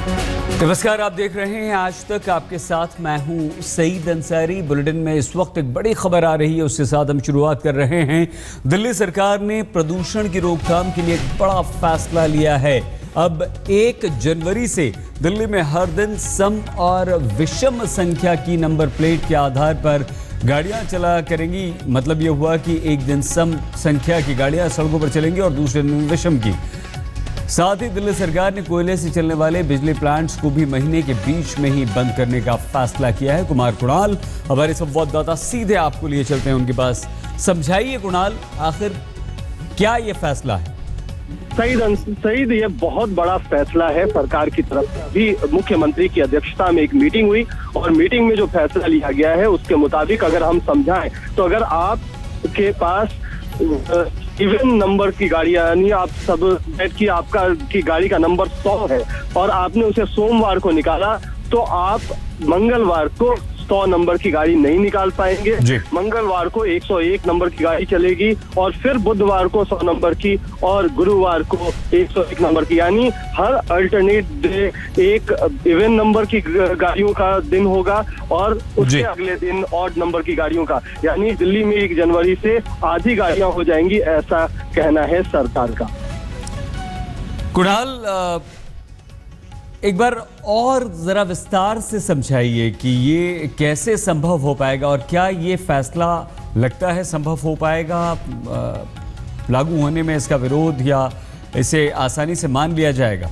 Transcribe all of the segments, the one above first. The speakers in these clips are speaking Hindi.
नमस्कार, आप देख रहे हैं आज तक। आपके साथ मैं हूं सईद अंसारी। बुलेटिन में इस वक्त एक बड़ी खबर आ रही है, उसके साथ हम शुरुआत कर रहे हैं। दिल्ली सरकार ने प्रदूषण की रोकथाम के लिए एक बड़ा फैसला लिया है। अब 1 जनवरी से दिल्ली में हर दिन सम और विषम संख्या की नंबर प्लेट के आधार पर गाड़ियां चला करेंगी। मतलब ये हुआ कि एक दिन सम संख्या की गाड़ियां सड़कों पर चलेंगी और दूसरे दिन विषम की। साथ ही दिल्ली सरकार ने कोयले से चलने वाले बिजली प्लांट्स को भी महीने के बीच में ही बंद करने का फैसला किया है। कुमार कुणाल हमारे संवाददाता सीधे आपको लिए चलते हैं उनके पास। समझाइए कुणाल, आखिर क्या ये फैसला है? सईद, ये बहुत बड़ा फैसला है। सरकार की तरफ से भी मुख्यमंत्री की अध्यक्षता में एक मीटिंग हुई और मीटिंग में जो फैसला लिया गया है उसके मुताबिक अगर हम समझाएं तो अगर आपके पास इवन नंबर की गाड़ियां, यानी आप सब की आपका की गाड़ी का नंबर 100 है और आपने उसे सोमवार को निकाला तो आप मंगलवार को 100 नंबर की गाड़ी नहीं निकाल पाएंगे। मंगलवार को 101 नंबर की गाड़ी चलेगी और फिर बुधवार को 100 नंबर की और गुरुवार को 101 नंबर की, यानी हर अल्टरनेट डे एक इवन नंबर की गाड़ियों का दिन होगा और उसके अगले दिन ऑड नंबर की गाड़ियों का। यानी दिल्ली में 1 जनवरी से आधी गाड़ियां हो जाएंगी, ऐसा कहना है सरकार का। कुणाल, एक बार और जरा विस्तार से समझाइए कि ये कैसे संभव हो पाएगा और क्या ये फैसला लगता है संभव हो पाएगा? लागू होने में इसका विरोध या इसे आसानी से मान लिया जाएगा?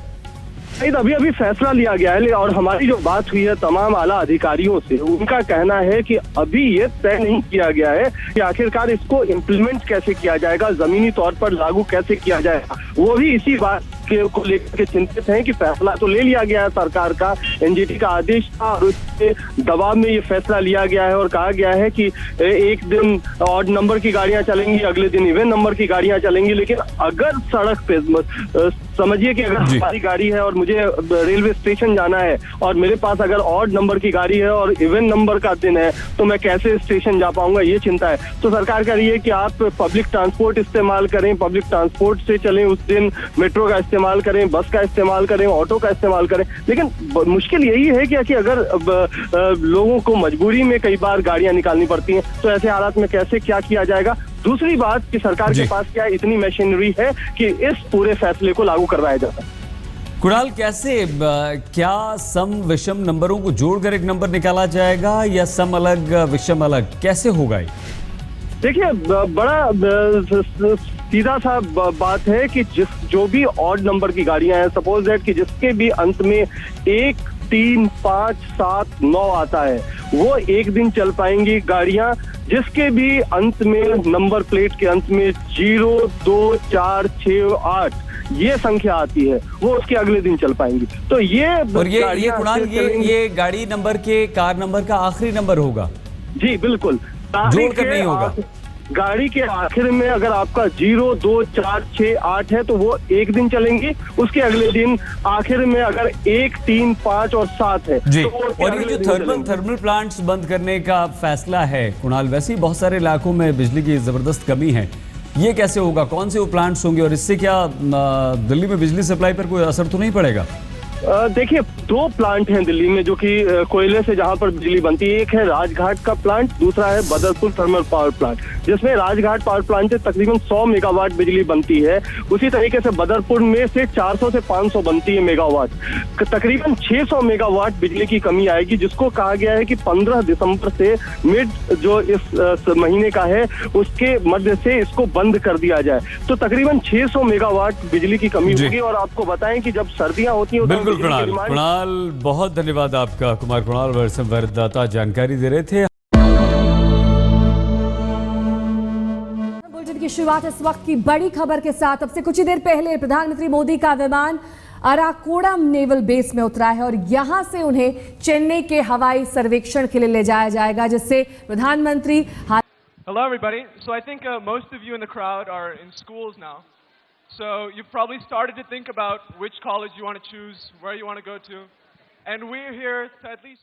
अभी फैसला लिया गया है और हमारी जो बात हुई है तमाम आला अधिकारियों से, उनका कहना है कि अभी ये तय नहीं किया गया है कि आखिरकार इसको इम्प्लीमेंट कैसे किया जाएगा, जमीनी तौर पर लागू कैसे किया जाएगा। वो भी इसी बात को लेकर के चिंतित हैं कि फैसला तो ले लिया गया है सरकार का, एनजीटी का आदेश था और उसके दबाव में ये फैसला लिया गया है और कहा गया है कि एक दिन ऑड नंबर की गाड़ियां चलेंगी, अगले दिन इवन नंबर की गाड़ियां चलेंगी। लेकिन अगर सड़क पे समझिए कि अगर हमारी गाड़ी है और मुझे रेलवे स्टेशन जाना है और मेरे पास अगर ऑड नंबर की गाड़ी है और इवन नंबर का दिन है तो मैं कैसे स्टेशन जा पाऊंगा, ये चिंता है। तो सरकार कह रही है कि आप पब्लिक ट्रांसपोर्ट इस्तेमाल करें, पब्लिक ट्रांसपोर्ट से चलें, उस दिन मेट्रो का इस्तेमाल करें, बस का इस्तेमाल करें, ऑटो का इस्तेमाल करें। लेकिन मुश्किल यही है कि अगर लोगों को मजबूरी में कई बार गाड़ियां निकालनी पड़ती हैं तो ऐसे हालात में कैसे क्या किया जाएगा। दूसरी बात कि सरकार के पास क्या इतनी मशीनरी है कि इस पूरे फैसले को लागू करवाया जाता है। कुणाल, कैसे, क्या सम विषम नंबरों को जोड़कर एक नंबर निकाला जाएगा या सम अलग विषम अलग, कैसे होगा ये? देखिए, बड़ा सीधा सा बात है कि जो भी ऑड नंबर की गाड़ियां हैं, सपोज दैट कि जिसके भी अंत में 1, 3, 5, 7, 9 आता है, वो एक दिन चल पाएंगी गाड़ियां। जिसके भी अंत में नंबर प्लेट के अंत में 0, 2, 4, 6, 8 ये संख्या आती है, वो उसके अगले दिन चल पाएंगी। तो ये कुणाल, ये गाड़ी नंबर के कार नंबर का आखिरी नंबर होगा? जी बिल्कुल, जोड़कर नहीं होगा। गाड़ी के आखिर में अगर आपका 0, 2, 4, 6, 8 है तो वो एक दिन चलेंगी, उसके अगले दिन आखिर में अगर 1, 3, 5 और 7 है जी। तो और ये जो थर्मल प्लांट्स बंद करने का फैसला है कुणाल, वैसे ही बहुत सारे इलाकों में बिजली की जबरदस्त कमी है, ये कैसे होगा? कौन से वो प्लांट्स होंगे और इससे क्या दिल्ली में बिजली सप्लाई पर कोई असर तो नहीं पड़ेगा? देखिए, 2 प्लांट हैं दिल्ली में जो कि कोयले से जहां पर बिजली बनती है। एक है राजघाट का प्लांट, दूसरा है बदरपुर थर्मल पावर प्लांट, जिसमें राजघाट पावर प्लांट से तकरीबन 100 मेगावाट बिजली बनती है। उसी तरीके से बदरपुर में से 400 से 500 बनती है मेगावाट। तकरीबन 600 मेगावाट बिजली की कमी आएगी, जिसको कहा गया है कि 15 दिसंबर से मिड जो इस महीने का है उसके मध्य से इसको बंद कर दिया जाए। तो तकरीबन 600 मेगावाट बिजली की कमी होगी। और आपको बताएं कि जब सर्दियां होती हैं कुणाल, बहुत धन्यवाद आपका। कुमार कुणाल संवाददाता जानकारी दे रहे थे। बुलेटिन की शुरुआत इस वक्त की बड़ी खबर के साथ। अब से कुछ ही देर पहले प्रधानमंत्री मोदी का विमान अराकोडम नेवल बेस में उतरा है और यहां से उन्हें चेन्नई के हवाई सर्वेक्षण के लिए ले जाया जाएगा, जिससे प्रधानमंत्री। Hello everybody. So I think most of you in the crowd are in schools now. So you've probably started to think about which college you want to choose, where you want to go to. And we're here to at least